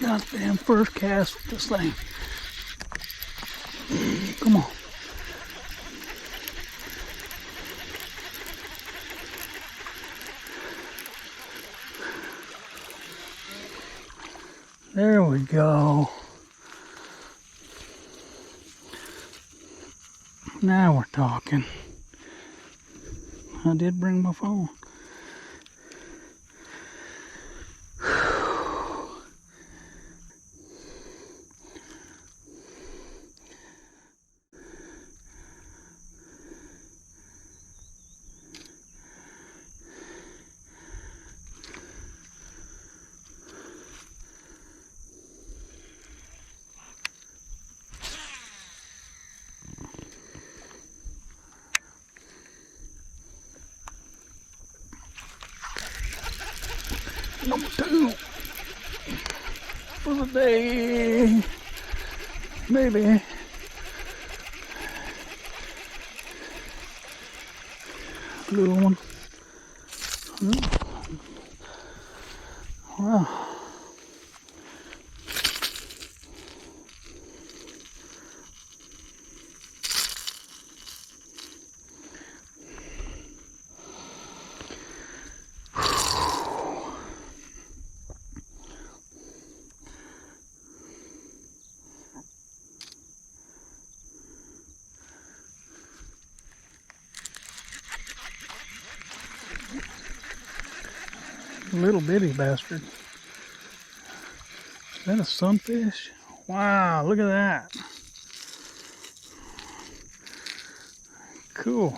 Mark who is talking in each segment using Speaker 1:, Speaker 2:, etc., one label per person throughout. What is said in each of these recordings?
Speaker 1: goddamn first cast with this thing. Come on. There we go. Now we're talking. I did bring my phone. Number 2 for the day. Maybe. Little one. Wow. Little bitty bastard. Is that a sunfish? Wow, look at that. Cool.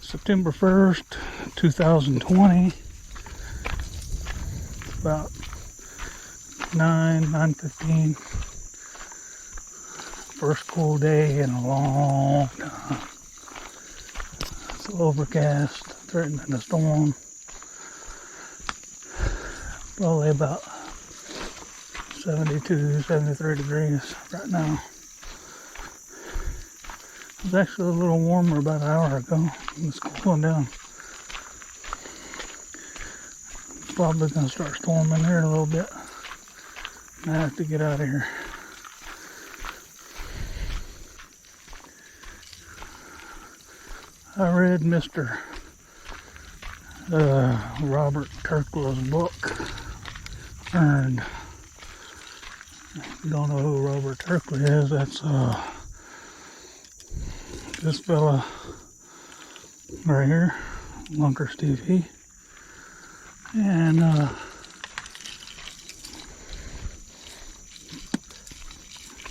Speaker 1: September 1st, 2020. It's about 9:15. First cool day in a long time. It's overcast, threatening a storm. Probably about 72, 73 degrees right now. It was actually a little warmer about an hour ago. It's cooling down. It's probably going to start storming here in a little bit. I have to get out of here. I read Mr. Robert Terkla's book, Earned. If you don't know who Robert Terkla is, that's this fella right here, Lunkers TV. And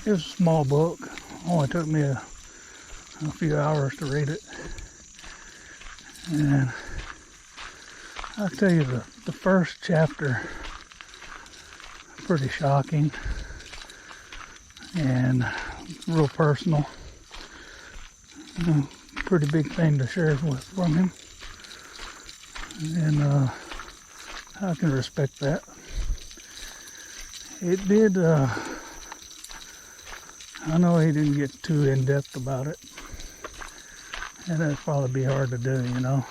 Speaker 1: it was a small book. Only took me a few hours to read it. And I'll tell you, the first chapter, pretty shocking and real personal. Pretty big thing to share with from him. And I can respect that. It did, I know he didn't get too in-depth about it. And that'd probably be hard to do, you know.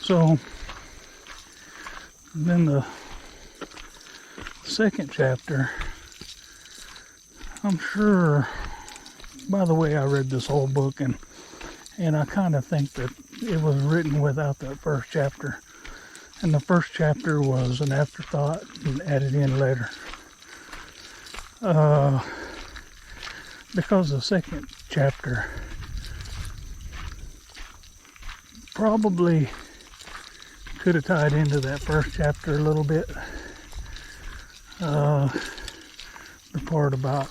Speaker 1: So, then the second chapter, I'm sure, by the way, I read this whole book, and I kind of think that it was written without that first chapter. And the first chapter was an afterthought and added in later. Because the second chapter probably could have tied into that first chapter a little bit. The part about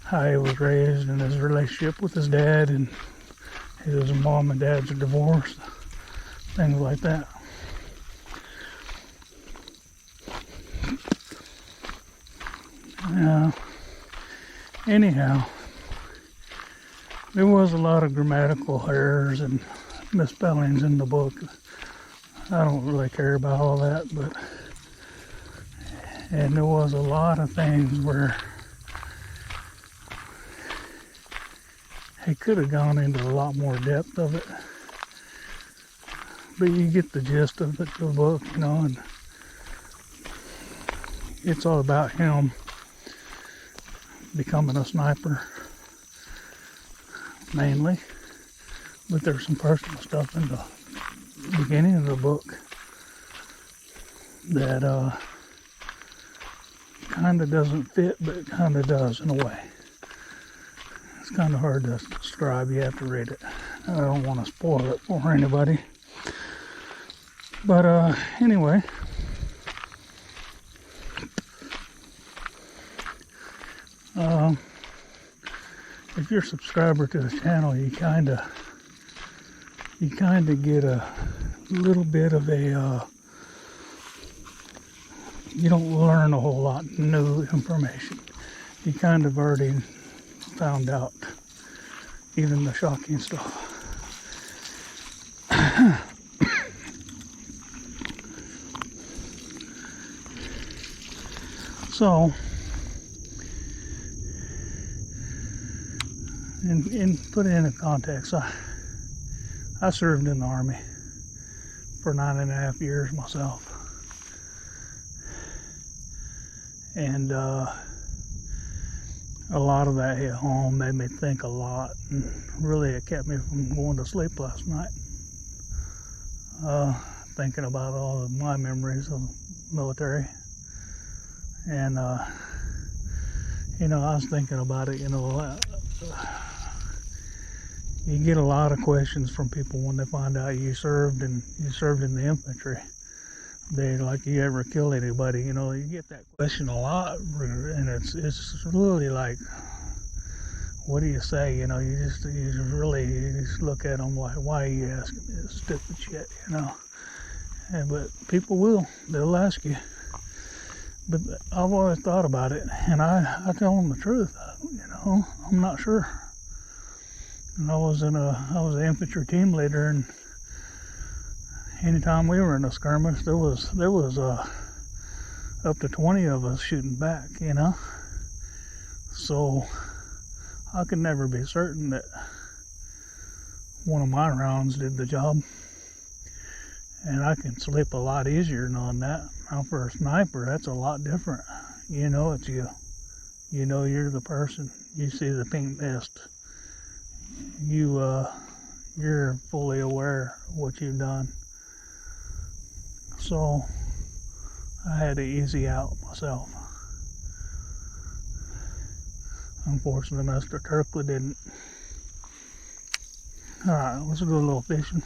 Speaker 1: how he was raised and his relationship with his dad, and his mom and dad's are divorced, things like that. Anyhow, there was a lot of grammatical errors and misspellings in the book. I don't really care about all that, and there was a lot of things where he could have gone into a lot more depth of it. But you get the gist of it, the book, you know, and it's all about him becoming a sniper mainly, but there's some personal stuff in the beginning of the book that kind of doesn't fit, but kind of does in a way. It's kind of hard to describe. You have to read it. I don't want to spoil it for anybody. But anyway, if you're a subscriber to the channel, you kind of get a little bit of a you don't learn a whole lot new information. You kind of already found out even the shocking stuff. So, in put it into context, I served in the Army for 9.5 years myself. And a lot of that hit home, made me think a lot, and really it kept me from going to sleep last night. Thinking about all of my memories of the military. And, you know, I was thinking about it, you know, you get a lot of questions from people when they find out you served in the infantry. They like, you ever kill anybody? You know, you get that question a lot, and it's really like, what do you say? You know, you just look at them like, why are you asking me this stupid shit? You know, but people they'll ask you. But I've always thought about it, and I tell them the truth. You know, I'm not sure. And I was an infantry team leader, and anytime we were in a skirmish, there was up to 20 of us shooting back, you know. So I could never be certain that one of my rounds did the job. And I can sleep a lot easier knowing that. Now for a sniper, that's a lot different. You know it's you. You know you're the person. You see the pink mist. You're fully aware of what you've done. So I had to easy out myself. Unfortunately, Mr. Terkla didn't. Alright, let's do a little fishing.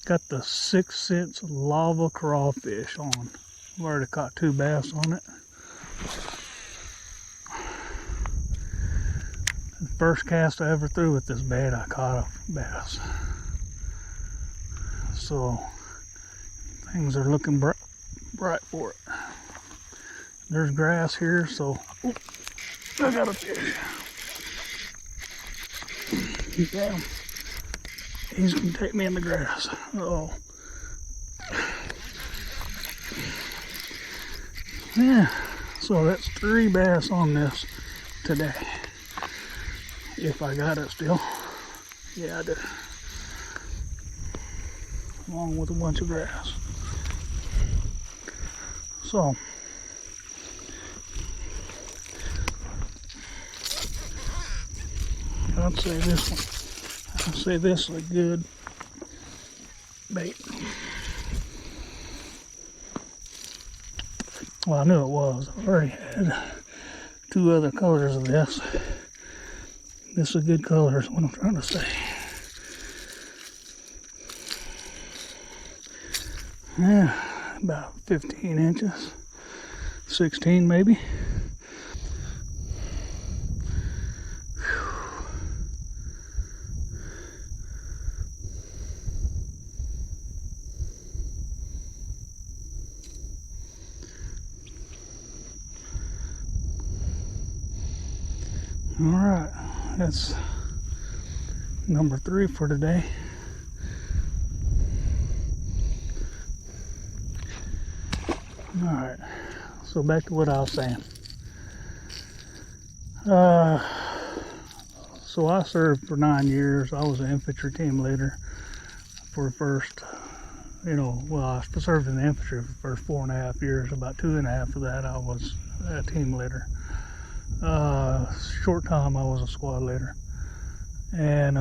Speaker 1: Got the 6 Sense lava crawfish on. I've already caught 2 bass on it. The first cast I ever threw with this bait, I caught a bass. So things are looking bright for it. There's grass here, so I got a fish. Yeah. He's gonna take me in the grass. Oh. Yeah. So that's 3 bass on this today. If I got it still. Yeah, I did. Along with a bunch of grass. So. I'd say this one. I'll say this is a good bait. Well, I knew it was. I already had 2 other colors of this. This is a good color is what I'm trying to say. Yeah, about 15 inches. 16 maybe. Alright, that's number 3 for today. Alright, so back to what I was saying. So I served for 9 years. I was an infantry team leader for the first well, I served in the infantry for the first 4.5 years. About 2.5 of that I was a team leader. Short time I was a squad leader. And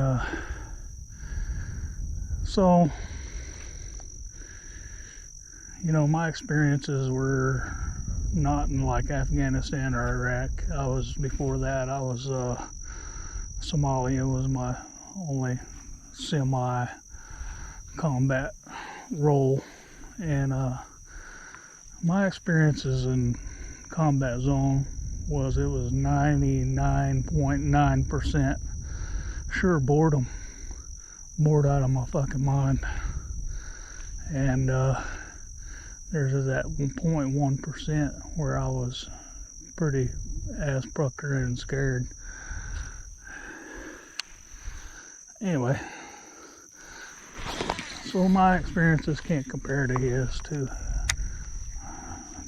Speaker 1: so, my experiences were not in like Afghanistan or Iraq. Before that, I was Somalia was my only semi-combat role. And my experiences in combat zone was 99.9% sure bored out of my fucking mind. And there's that 0.1% where I was pretty ass puckered and scared. Anyway, so my experiences can't compare to his too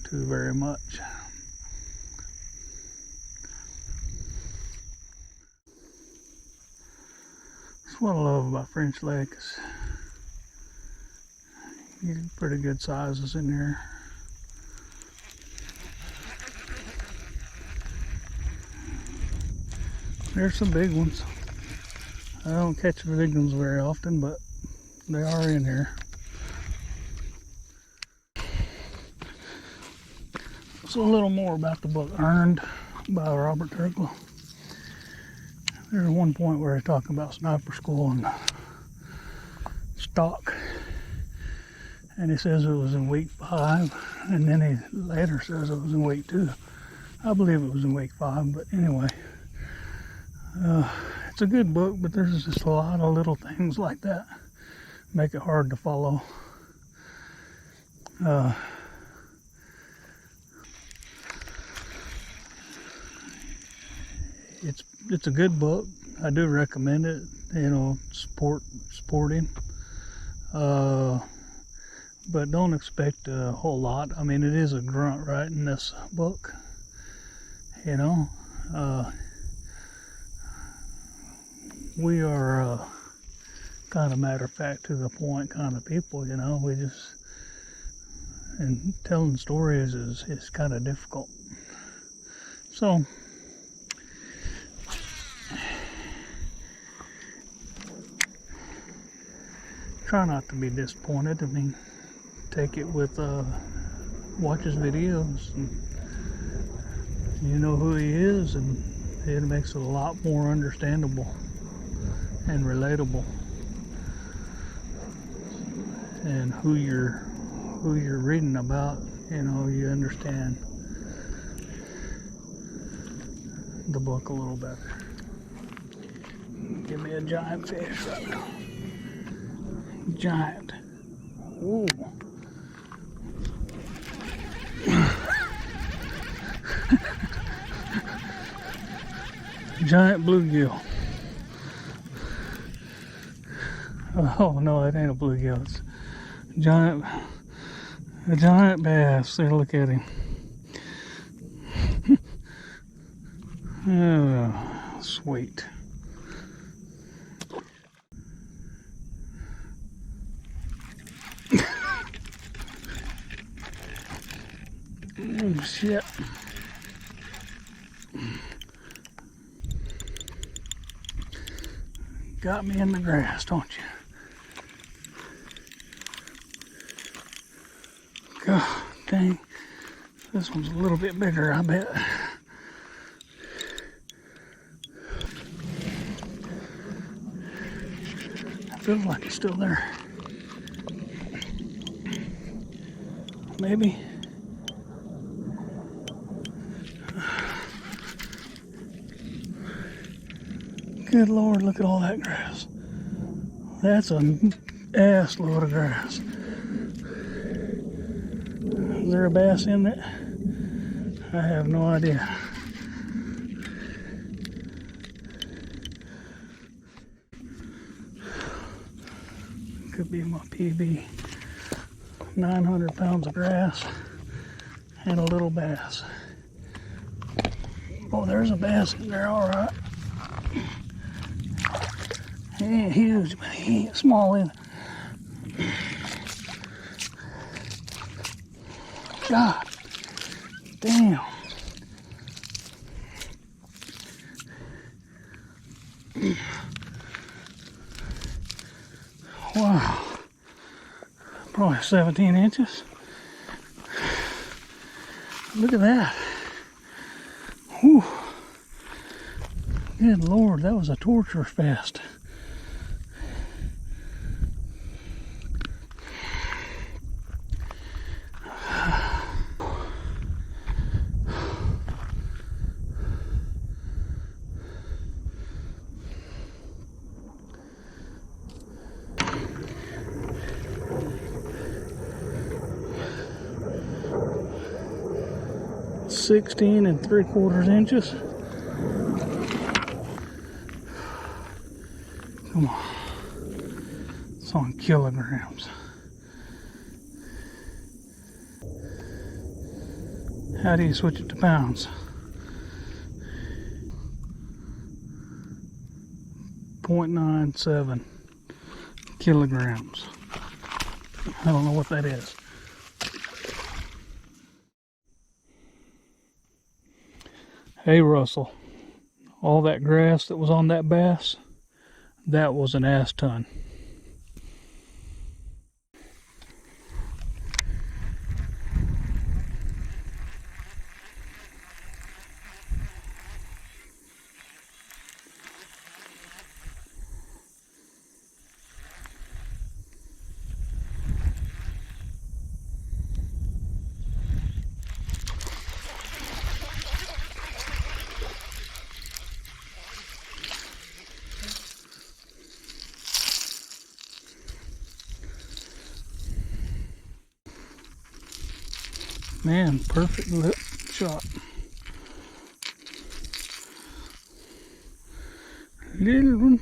Speaker 1: very much. That's what I love about French Lake is you get pretty good sizes in here. There's some big ones. I don't catch the big ones very often, but they are in here. So a little more about the book Earned by Robert Terkla. There's one point where he's talking about sniper school and stock. And he says it was in week 5, and then he later says it was in week 2. I believe it was in week 5, but anyway. It's a good book, but there's just a lot of little things like that make it hard to follow. It's a good book. I do recommend it. Support him. But don't expect a whole lot. I mean, it is a grunt writing this book. We are kind of matter of fact, to the point kind of people. We just, and telling stories is kind of difficult. So try not to be disappointed. I mean, take it with watch his videos, and you know who he is, and it makes it a lot more understandable and relatable, and who you're reading about, you understand the book a little better. Give me a giant fish right now. Giant. Ooh. Giant bluegill. Oh no, it ain't a bluegill. It's a giant bass. There, look at him. Oh, sweet. Oh shit. Got me in the grass, don't you? God dang. This one's a little bit bigger, I bet. I feel like it's still there. Maybe. Good Lord, look at all that grass. That's an ass load of grass. Is there a bass in it? I have no idea. Could be my PB. 900 pounds of grass and a little bass. Oh, there's a bass in there, all right. He ain't huge, but he ain't small either. God damn. Wow. Probably 17 inches. Look at that. Whew. Good Lord, that was a torture fest. Sixteen and 3/4 inches. Come on. It's on kilograms. How do you switch it to pounds? 0.97 kilograms. I don't know what that is. Hey Russell, all that grass that was on that bass, that was an ass ton. Man, perfect lip shot. Little one.